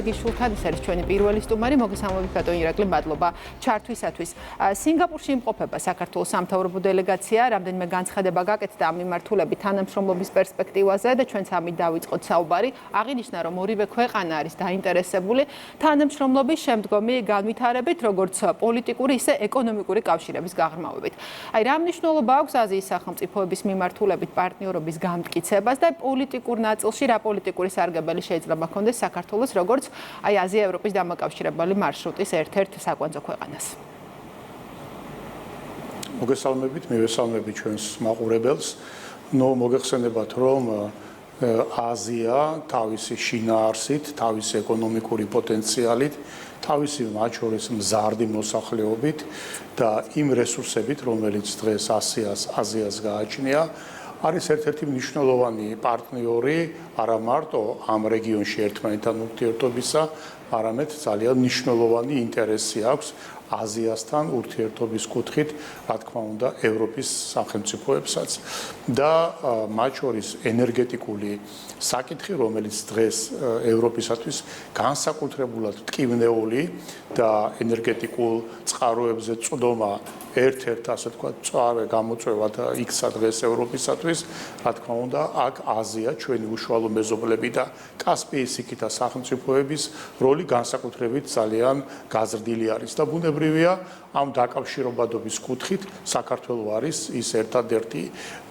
გიაშვილთან, ეს არის ჩვენი პირველი სტუმარი. მოგესალმებით ბატონ ირაკლი, მადლობა ჩართვისათვის. სინგაპურში იმყოფება საქართველოს სამთავრობო დელეგაცია, რამდენიმე განცხადება გაკეთდა ამ მიმართულებით თანამშრომლობის პერსპექტივაზე და ჩვენც ამით დავიწყოთ საუბარი. აღინიშნა, რომ ორივე ქვეყანა არის დაინტერესებული თანამშრომლობის შემდგომი განვითარებით, როგორც პოლიტიკური, ისე ეკონომიკური კავშირების გაღრმავებით. აი, რა მნიშვნელობა აქვს აზიის სახელმწიფოების მიმართულებით პარტნიორობის გამტკიცებას და პოლიტიკურ ნაწილში რა პოლიტიკური სარგებელი შეიძლება ჰქონდეს საქართველოს, როგორც აი აზია-ევროპის დამაკავშირებელი მარშრუტის ერთ-ერთ საკვანძო ქვეყანას. მოგესალმებით, მივესალმებით ჩვენს მაყურებელს. მოგეხსენებათ, რომ აზია თავისი შინაარსით, თავისი ეკონომიკური პოტენციალით, თავისი მათ შორის მზარდი მოსახლეობით და იმ რესურსებით, რომელიც დღეს აზიას გააჩნია, არის ერთ-ერთი მნიშვნელოვანი პარტნიორი არა მარტო ამ რეგიონში ერთმანეთთან ურთიერთობისა, არამედ ძალიან მნიშვნელოვანი ინტერესი აქვს აზიასთან ურთიერთობის კუთხით, რა თქმა უნდა, ევროპის სახელმწიფოებსაც და მათ შორის ენერგეტიკული საკითხი, რომელიც დღეს ევროპისათვის განსაკუთრებულად მტკივნეული და ენერგეტიკულ წყაროებზე წვდომა ერთ-ერთ, ასე ვთქვათ, მწვავე გამოწვევად იქცა დღეს ევროპისათვის, რა თქმა უნდა, აქ აზია, ჩვენი უშუალო მეზობლები და კასპიის იქითა სახელმწიფოების როლი განსაკუთრებით ძალიან გაზრდილი არის და ბუნებრივია ამ დაკავშირებადობის კუთხით საქართველო არის ის ერთადერთი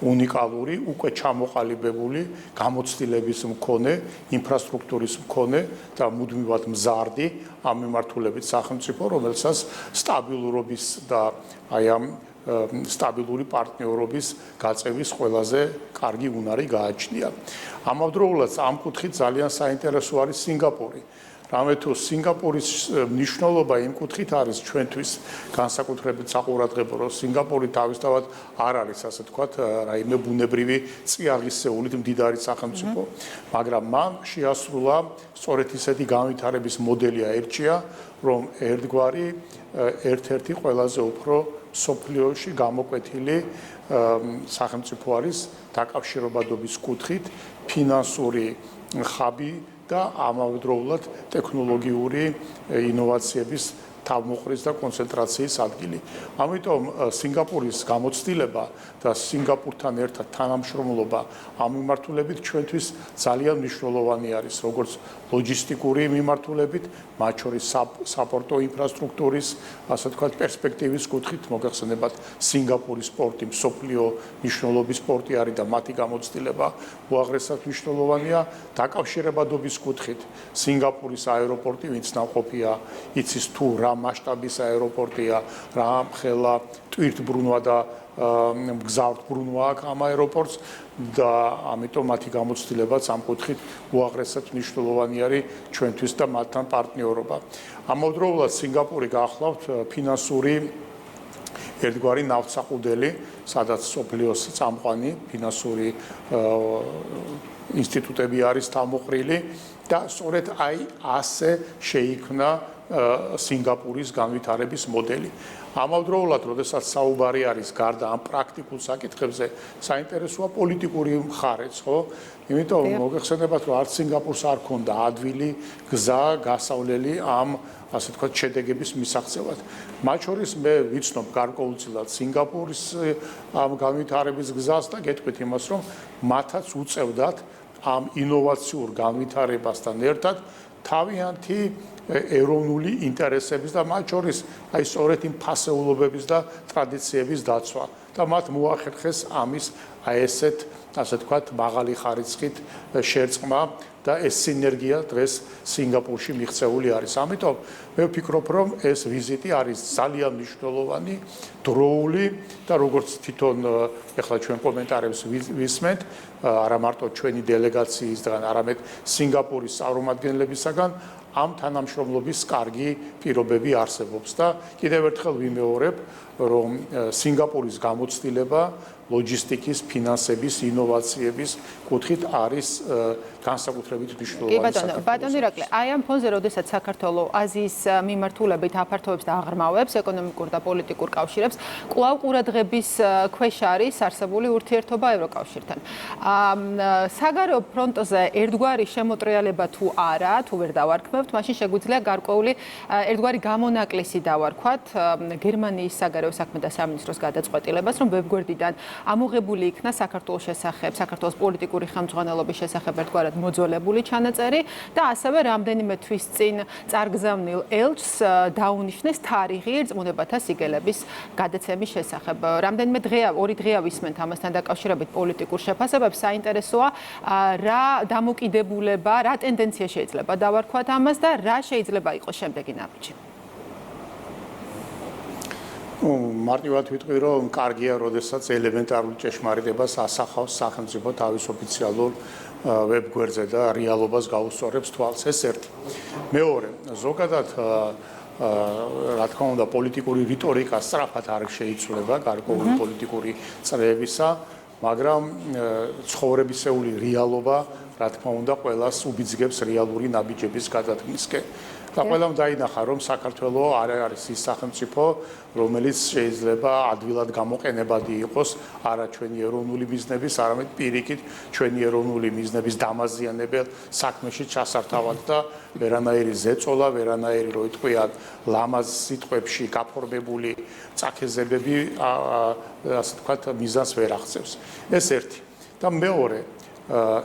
უნიკალური, უკვე ჩამოყალიბებული გამოცდილების მქონე, ინფრასტრუქტურის მქონე და მუდმივად მზარდი ამ მიმართულებით სახელმწიფო, რომელსაც სტაბილურობის და აი ამ სტაბილური პარტნიორობის გაწევის ყველაზე კარგი უნარი გააჩნია. ამავდროულად ამ კუთხით ძალიან საინტერესო არის სინგაპური. რამე თუ სინგაპურის მნიშვნელობა იმ კუთხით არის ჩვენთვის განსაკუთრებით საყურადღებო, რომ სინგაპური თავისთავად არ არის, ასე ვთქვათ, რაიმე ბუნებრივი წიაღისეულით მდიდარი სახელმწიფო, მაგრამ მან შეასრულა სწორედ ისეთი განვითარების მოდელი აირჩია, რომ ერთგვარი ერთ-ერთი ყველაზე უფრო სოფლიოში გამოკვეთილი სახელმწიფო არის დაკავშირებადობის კუთხით, ფინანსური ხაბი და ამავდროულად ტექნოლოგიური ინოვაციების თავმოყრის და კონცენტრაციის ადგილი. ამიტომ სინგაპურის გამოცდილება და სინგაპურთან ერთად თანამშრომლობა ამ მიმართულებით ჩვენთვის ძალიან მნიშვნელოვანი არის, როგორც ლოჯისტიკური მიმართულებით, მათ შორის საპორტო ინფრასტრუქტურის, ასე ვთქვათ, პერსპექტივის კუთხით, მოგეხსენებათ, სინგაპურის პორტი, მსოფლიო მნიშვნელობის პორტი არის და მათი გამოცდილება უაღრესად მნიშვნელოვანია, დაკავშირებადობის კუთხით, სინგაპურის აეროპორტი, ვინც ნაყოფია, იცის თუ რა მასშტაბის აეროპორტია, რა ხელა ტვირთბრუნვა და მგზავრთბრუნვა აქვს ამ აეროპორტს და ამიტომ მათი გამოცდილებაც ამ კუთხით უაღრესად მნიშვნელოვანი არის ჩვენთვის და მათთან პარტნიორობა. ამავდროულად სინგაპური გახლავთ ფინანსური ერთგვარი ნავთსაყუდელი, სადაც სოფლიოს წამყვანი ფინანსური ინსტიტუტები არის თავმოყრილი და სწორედ აი ასე შეიქმნა სინგაპურის განვითარების მოდელი. ამავდროულად, როდესაც საუბარი არის გარდა ამ პრაქტიკულ საკითხებზე, საინტერესოა პოლიტიკური მხარეც, ხო? იმიტომ მოგეხსენებათ, რომ არც სინგაპურს არ ქონდა ადვილი გზა გასავლელი ამ, ასე ვთქვათ, შედეგების მისაღწევად. მათ შორის მე ვიცნობ გარკვეულწილად სინგაპურის ამ განვითარების გზას და გეტყვით იმას, რომ მათაც უწევდათ ამ ინოვაციურ განვითარებასთან ერთად თავიანთი ეროვნული ინტერესების და მათ შორის აი სწორედ იმ ფასეულობების და ტრადიციების დაცვა და მათ მოახერხეს ამის აი ესეთ, ასე ვთქვათ, მაღალი ხარისხით შერწყმა და ეს სინერგია დღეს სინგაპურში მიღწეული არის. ამიტომ მე ვფიქრობ, რომ ეს ვიზიტი არის ძალიან მნიშვნელოვანი, დროული და როგორც თვითონ ეხლა ჩვენ კომენტარებს ვისმენთ, არა მარტო ჩვენი დელეგაციისგან, არამედ სინგაპურის წარმომადგენლებისაგან ამ თანამშრომლობის კარგი პირობები არსებობს და კიდევ ერთხელ ვიმეორებ, რომ სინგაპურის გამოცდილება ლოჯისტიკის, ფინანსების, ინოვაციების კუთხით არის განსაკუთრებით მნიშვნელოვანი. ბატონო ირაკლი, აი ამ ფონზე, როდესაც საქართველოს აზიის მიმართულებით აფართოვებს და აღრმავებს ეკონომიკურ და პოლიტიკურ კავშირებს, კვლავ ყურადღების ქვეშ არის არსებული ურთიერთობა ევროკავშირთან. საგარეო ფრონტზე ერთგვარი შემოტრიალება თუ არა, თუ ვერ დავარქმევთ, მაშინ შეგვიძლია გარკვეული ერთგვარი გამონაკლისი დავარქვათ გერმანიის საგარეო საქმეთა სამინისტროს გადაწყვეტილებას, რომ ვებგვერდიდან ამოღებული იქნა საქართველოს შესახებ, საქართველოს პოლიტიკური ხელმძღვანელობის შესახებ ერთგვარად მოძველებული ჩანაწერი და ასევე რამდენიმე თვის წინ წარგზავნილ ელჩს დაუნიშნეს თარიღი რწმუნებათა სიგელების გადაცემის შესახებ. რამდენიმე დღეა, 2 დღეა ვისმენთ ამასთან დაკავშირებით პოლიტიკურ შეფასებებს. საინტერესოა რა დამოკიდებულება, რა ტენდენცია შეიძლება დავარქვათ ამას და რა შეიძლება იყოს შემდეგი ნაბიჯი. მარტივად ვიტყვი, რომ კარგია, როდესაც ელემენტარულ ჭეშმარიტებას ასახავს სახელმწიფო თავის ოფიციალურ ვებგვერდზე და რეალობას გაუსწორებს თვალს. ეს ერთი. მეორე, ზოგადად რა თქმა უნდა, პოლიტიკური რიტორიკა სწრაფად არ შეიცვლება გარკვეული პოლიტიკური წრეებისა, მაგრამ ცხოვრებისეული რეალობა, რა თქმა უნდა, ყველას უბიძგებს რეალური ნაბიჯების გადადგმისკენ. და ყველამ დაინახა, რომ საქართველოს არ არის ის სახელმწიფო, რომელიც შეიძლება ადვილად გამოყენებადი იყოს არა ჩვენი ეროვნული მიზნების, არამედ პირიქით ჩვენი ეროვნული მიზნების დამაზიანებელ საქმეში ჩასართავად და ვერანაირი ზეწოლა, ვერანაირი, რო იტყვიან, ლამაზ სიტყვებში გაფორმებული წაქეზებები, ასე ვთქვათ, მიზანს ვერ აღწევს. ეს ერთი. და მეორე,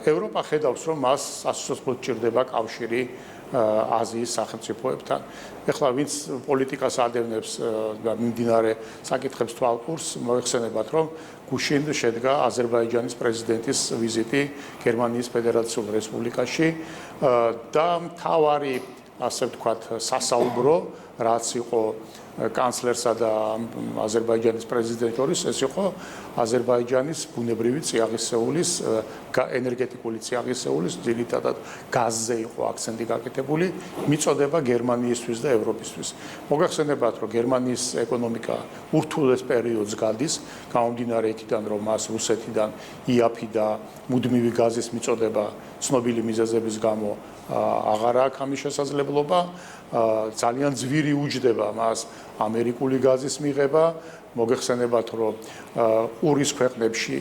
ევროპა ხედავს, რომ მას სასიცოცხლოდ ჭირდება კავშირი აზიის სახელმწიფოებთან. ეხლა ვინც პოლიტიკას ადევნებს და მიმდინარე საკითხებს თვალყურს, მოიხსენებათ, რომ გუშინ შედგა აზერბაიჯანის პრეზიდენტის ვიზიტი გერმანიის ფედერაციულ რესპუბლიკაში და მთავარი, ასე ვთქვათ, სასაუბრო, რაც იყო კანცლერსა და აზერბაიჯანის პრეზიდენტის შორის, ეს იყო აზერბაიჯანის ბუნებრივი წიაღისეულის, ენერგეტიკული წიაღისეულის, ძირითადად გაზზე იყო აქცენტი გაკეთებული, მიწოდება გერმანიისთვის და ევროპისთვის. მოგახსენებათ, რომ გერმანიის ეკონომიკა ურთულეს პერიოდს გადის, გამომდინარე იქიდან, რომ მას რუსეთიდან იაფი და მუდმივი გაზის მიწოდება ცნობილი მიზეზების გამო აღარ აქვს ამის შესაძლებლობა, ძალიან ძვირი უჯდება მას ამერიკული გაზის მიღება. მოგეხსენებათ, რომ ყურის ქვეყნებში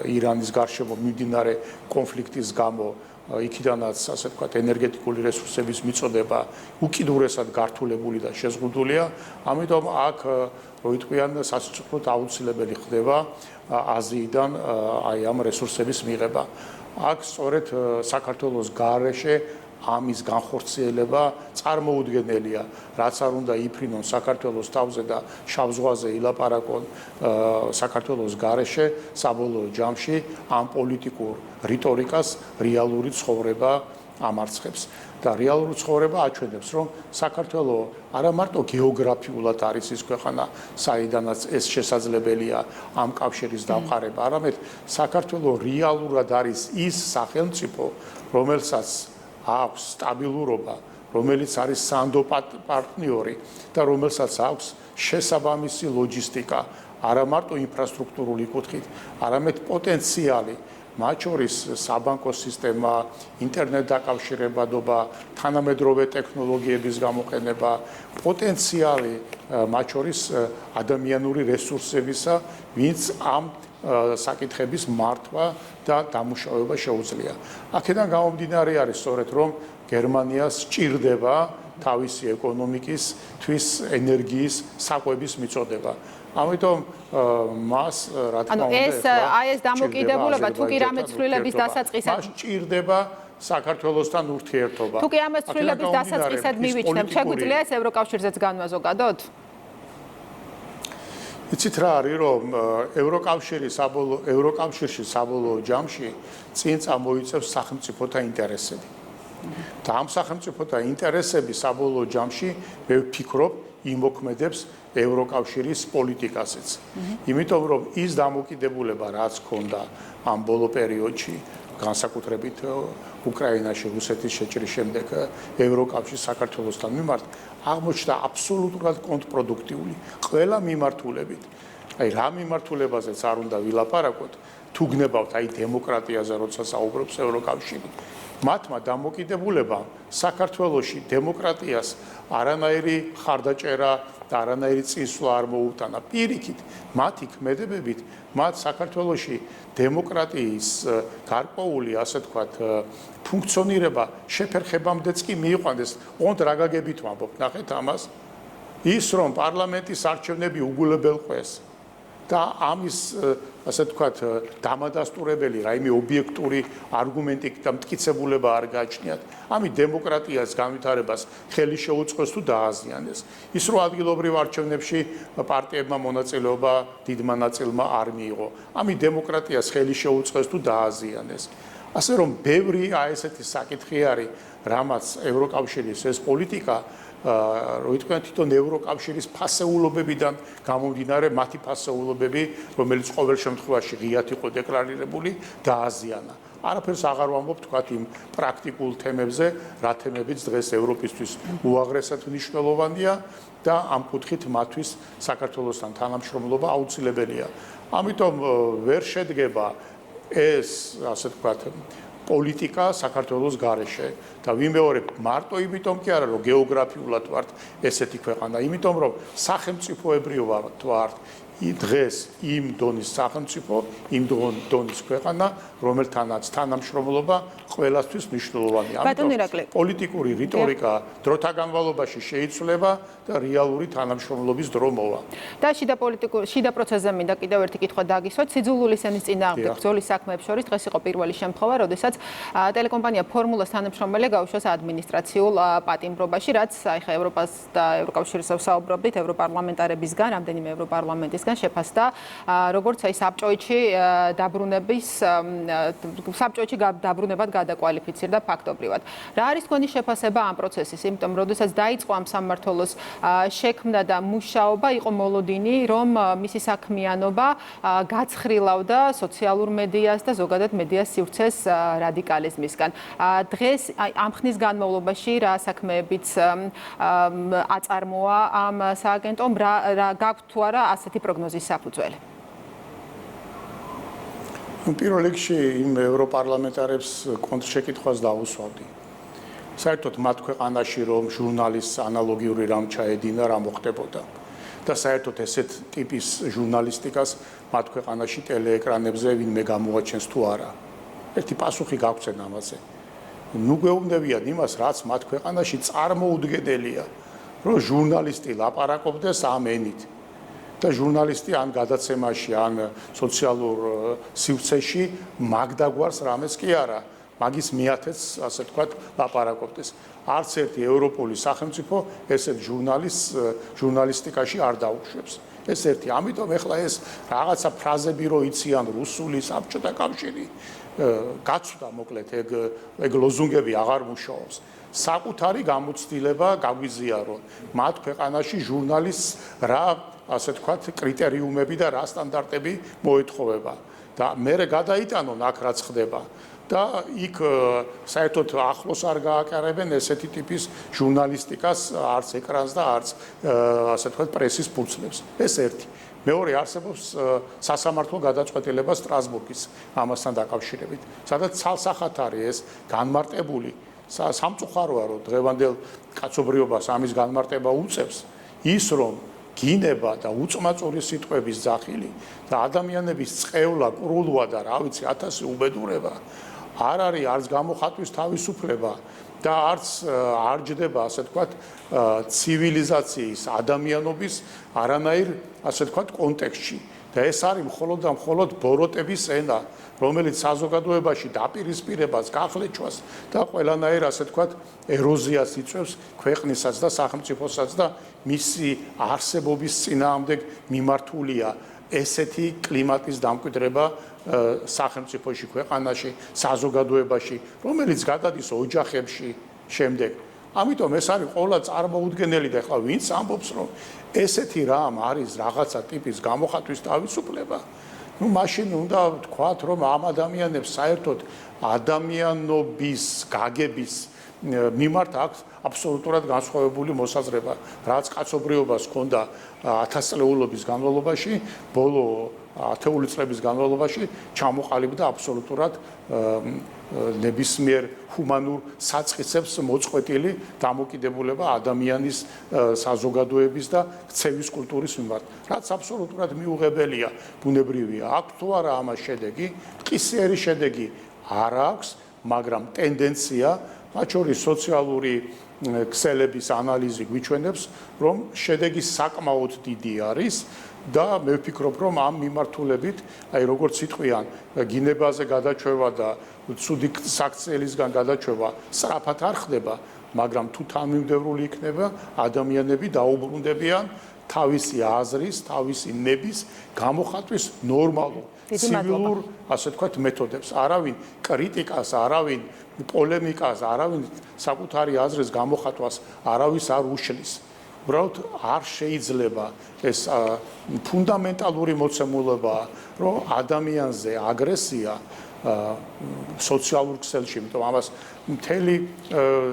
ირანის გარშემო მიმდინარე კონფლიქტის გამო იქიდანაც, ასე ვთქვათ, ენერგეტიკული რესურსების მიწოდება უკიდურესად გართულებული და შეზღუდულია. ამიტომ აქ, რო იტყვიან, სასიცოცხლოდ აუცილებელი ხდება აზიიდან აი ამ რესურსების მიღება. აქ სწორედ საქართველოს გარეშე ამის განხორციელება წარმოუდგენელია, რაც არ უნდა იფრინონ საქართველოს თავზე და შავ ზღვაზე ილაპარაკონ საქართველოს გარეშე, საბოლოო ჯამში ამ პოლიტიკურ რიტორიკას რეალური ცხოვრება ამარცხებს. და რეალური ცხოვრება აჩვენებს, რომ საქართველოს არა მარტო გეოგრაფიულად არის ის ქვეყანა, საიდანაც ეს შესაძლებელია ამ კავშირის დამყარება, არამედ საქართველოს რეალურად არის ის სახელმწიფო, რომელსაც აქვს სტაბილურობა, რომელიც არის სანდო პარტნიორი და რომელსაც აქვს შესაბამისი ლოჯისტიკა, არა მარტო ინფრასტრუქტურული კუთხით, არამედ პოტენციალი, მათ შორის საბანკო სისტემა, ინტერნეტ დაკავშირებადობა, თანამედროვე ტექნოლოგიების გამოყენება, პოტენციალი, მათ შორის ადამიანური რესურსებისა, ვინც ამ საკითხების მართვა და დამუშავება შეუძლია. აქედან გამომდინარე არის სწორედ, რომ გერმანიას სჭირდება თავისი ეკონომიკის, თვის ენერგიის საკვების მიწოდება. ამიტომ მას, რა თქმა უნდა, ეს დამოკიდებულება თუ კი რამე ცვლილების დასაწყისად მას სჭირდება საქართველოსთან ურთიერთობა. თუ კი ამ ცვლილების დასაწყისად მივიჩნევთ, შეგვიძლია ეს ევროკავშირზეც განვაზოგადოთ? იცით რა არის, რომ ევროკავშირში საბოლოო ჯამში წინ წამოიწევს სახელმწიფოთა ინტერესები. და ამ სახელმწიფოთა ინტერესები საბოლოო ჯამში მე ვფიქრობ იმოქმედებს ევროკავშირის პოლიტიკასაც. იმიტომ რომ ის დამოკიდებულება, რაც ჰქონდა ამ ბოლო პერიოდში, განსაკუთრებით უკრაინაში რუსეთის შეჭრის შემდეგ ევროკავშირის საქართველოსთან მიმართ, აღმოჩნდა აბსოლუტურად კონტრპროდუქტიული ყველა მიმართულებით. აი რა მიმართულებაზეც არ უნდა ვილაპარაკოთ, თუ გნებავთ აი დემოკრატიაზე, როცა საუბრობს ევროკავშირი. მათმა დამოკიდებულებამ საქართველოში დემოკრატიას არანაირი ხარდაჭერა და არანაირი წინსვლა არ მოუტანა. პირიქით, მათი ქმედებებით, მათ საქართველოში დემოკრატიის გარკვეული, ასე ვთქვათ, ფუნქციონირება შეფერხებამდეც კი მიიყვანეს. ოღონდ რა გაგებით ვამბობ, ნახეთ ამას. ის რომ პარლამენტის არჩევნები უგულებელყვეს და ამის ასე ვთქვათ დამადასტურებელი რაიმე ობიექტური არგუმენტი და მტკიცებულება არ გააჩნიათ, ამით დემოკრატიას განვითარებას ხელი შეუწყოს თუ დააზიანეს. ის რომ ადგილობრივ არჩევნებში პარტიებმა მონაწილეობა დიდმა ნაწილმა არ მიიღო, ამით დემოკრატიას ხელი შეუწყოს თუ დააზიანეს. ასე რომ ბევრი ესეთი საკითხი არის, რამაც ევროკავშირის ეს პოლიტიკა როიტყვიან თვითონ ევროკავშირის ფასეულობებიდან გამომდინარე მათი ფასეულობები, რომელიც ყოველ შემთხვევაში ღიად იყო დეკლარირებული, დააზიანა. არაფერს აღარ ვამბობ თქვათ იმ პრაქტიკულ თემებზე, რა თემებიც დღეს ევროპისთვის უაღრესად მნიშვნელოვანია და ამ კუთხით მათთვის საქართველოსთან თანამშრომლობა აუცილებელია. ამიტომ ვერ შედგება ეს, ასე ვთქვათ, პოლიტიკა საქართველოს გარეშე და ვიმეორებ მარტო იმიტომ კი არა რომ გეოგრაფიულად ვართ ესეთი ქვეყანა, იმიტომ რომ სახელმწიფოებრივ ვართ დღეს იმ დონის სახელმწიფო, იმ დონის ქვეყანა, რომელთანაც თანამშრომლობა ყველასთვის მნიშვნელოვანია. ამიტომ პოლიტიკური რიტორიკა დროთა განმავლობაში შეიცვლება და რეალური თანამშრომლობის დრო მოვა. და შიდა პროცესზე მინდა კიდევ ერთი კითხვა დაგისვათ. სიძულვილის ენის წინააღმდეგ ბრძოლის საქმეებს შორის დღეს იყო პირველი შემთხვევა, როდესაც ტელეკომპანია ფორმულას თანამშრომელი გაუშვეს ადმინისტრაციულ პატიმრობაში, რაც აი ხა ევროპას და ევროკავშირის საუბრობდით, ევროპარლამენტარებისგან, რამდენიმე ევროპარლამენტის შეფასდა, როგორც აი საბჭოებში დაბრუნებად გადაკვალიფიცირდა ფაქტობრივად. რა არის თქვენი შეფასება ამ პროცესის? იმიტომ, როდესაც დაიწყო ამ სამმართველოს შექმნა და მუშაობა, იყო მოლოდინი, რომ მისი საქმიანობა გაცხრილავდა სოციალურ მედიას და ზოგადად მედიას სივრცეს რადიკალიზმისგან. დღეს ამ ხნის განმავლობაში რა საქმეებიც აწარმოა ამ სააგენტომ, რა გაქვთ თუ არა ასეთი პროგნოზის საფუძველი? პირველ რიგში იმ ევროპარლამენტარებს კონტრშეკითხვას დავუსვავდი. საერთოდ მათ ქვეყანაში რომ ჟურნალისტს ანალოგიური რამ ჩაედინა, რა მოხდებოდა. და საერთოდ ესეთ ტიპის ჟურნალისტიკას მათ ქვეყანაში ტელეეკრანებზე ვინმე გამოაჩენს თუ არა. ერთი პასუხი გაგვცენ ამაზე. ნუ გვეუბნებიან იმას, რაც მათ ქვეყანაში წარმოუდგენელია, რომ ჟურნალისტი ლაპარაკობდეს ამ ენით. და ჟურნალისტი ან გადაცემაში, ან სოციალურ სივრცეში მაგდაგვარს რამეს კი არა, მაგის მიათეც, ასე ვთქვათ, ლაპარაკობდეს. არც ერთი ევროპული სახელმწიფო ესეთ ჟურნალისტიკაში არ დაუშვებს. ეს ერთი. ამიტომ ეხლა ეს რაღაცა ფრაზები რო იციან რუსული საბჭოთა კავშირი, გაცვდა მოკლედ ეგ ლოზუნგები აღარ მუშაობს. საკუთარი გამოცდილება გაგვიზიარონ. მათ ქვეყანაში ჟურნალისტს რა ასე ვთქვათ, კრიტერიუმები და რა სტანდარტები მოეთხოვება და მე გადაიტანონ აქ რაც ხდება და იქ საერთოდ ახლოს არ გააკარებენ ესეთი ტიპის ჟურნალისტიკას, არც ეკრანს და არც ასე ვთქვათ, პრესის ფურცლებს. ეს ერთი. მეორე არსებობს სასამართლო გადაწყვეტილება სტრასბურგის ამასთან დაკავშირებით, სადაც ცალსახად არის ეს განმარტებული. სამწუხაროა, რომ დღევანდელ კაცობრიობას ამის განმარტება უწევს ის, რომ გინება და უწმაწური სიტყვების ძახილი და ადამიანების წყევლა, კრულვა და რა ვიცი, 1000 უბედურება არ არის არც გამოხატვის თავისუფლება და არც არ ჯდება, ასე ვთქვათ, ცივილიზაციის, ადამიანობის არანაირ, ასე ვთქვათ, კონტექსტში. და ეს არის მხოლოდ და მხოლოდ ბოროტების ენა, რომელიც საზოგადოებაში დაპირისპირებას, გახლეჩვას და ყველანაირ, ასე ვთქვათ, ეროზიას იწვევს ქვეყნისაც და სახელმწიფოსაც და მისი არსებობის წინააღმდეგ მიმართულია ესეთი კლიმატის დამკვიდრება სახელმწიფოში, ქვეყანაში, საზოგადოებაში, რომელიც გადადის ოჯახებში შემდეგ. ამიტომ ეს არის ყველა წარმოუდგენელი და ახლა ვინც ამბობს, რომ ესეთი რამ არის რაღაცა ტიპის გამოხატვის თავისუფლება, ну მაშინ უნდა ვთქვათ, რომ ამ ადამიანებს საერთოდ ადამიანობის გაგების მიმართ აქვს აბსოლუტურად განსხვავებული მოსაზრება, რაც კაცობრიობას ჰქონდა 1000 წლეულობის განმავლობაში, ბოლო ათეული წლების განმავლობაში ჩამოყალიბდა აბსოლუტურად ნებისმიერ ჰუმანურ საწყისებს მოწყვეტილი დამოკიდებულება ადამიანის საზოგადოების და ქცევის კულტურის მიმართ, რაც აბსოლუტურად მიუღებელია, ბუნებრივია. აქვს თუ არა ამას შედეგი, მტკიციერი შედეგი არ აქვს, მაგრამ ტენდენცია, მათ შორის სოციალური ქსელების ანალიზი გვიჩვენებს, რომ შედეგი საკმაოდ დიდი არის და მე ვფიქრობ, რომ ამ მიმართულებით, აი როგორც იტყვიან, გინებაზე გადაჩევა და ცუდი საქციელისგან გადაჩევა სწრაფად არ ხდება, მაგრამ თუ თანმიმდევრული იქნება, ადამიანები დაუბრუნდებიან თავისი აზრის, თავისი ნების გამოხატვის ნორმალურ ცივილურ, ასე ვთქვათ, მეთოდებს. არავინ კრიტიკას, არავინ პოლემიკას, არავინ საკუთარი აზრის გამოხატვას არავის არ უშლის. უბრალოდ არ შეიძლება ეს ფუნდამენტალური მოცემულობა, რომ ადამიანზე აგრესია სოციალურ ქსელში, იმიტომ ამას მთელი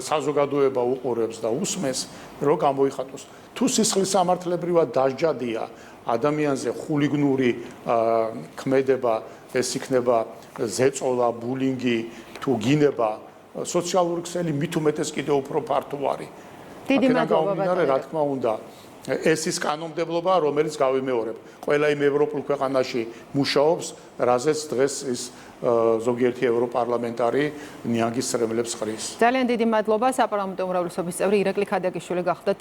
საზოგადოება უყურებს და უსმენს, რომ გამოიხატოს. თუ სისხლის სამართლებრივად დასჯადია ადამიანზე ხულიგნური ქმედება, ეს იქნება ზეწოლა, ბულინგი, თუ გინება, სოციალური ქსელი მით უმეტეს კიდევ უფრო ფართო არის. დიდი მადლობა, რა თქმა უნდა, ეს ის კანონმდებლობა, რომელიც გავიმეორებ. ყველა იმ ევროპულ ქვეყანაში მუშაობს, რაზეც დღეს ის ზოგიერთი ევროპარლამენტარი ნიანგის წრემლებს ხრის. ძალიან დიდი მადლობა. საპარლამენტო უმრავლესობის წევრი ირაკლი ქადაგიშვილი გახდა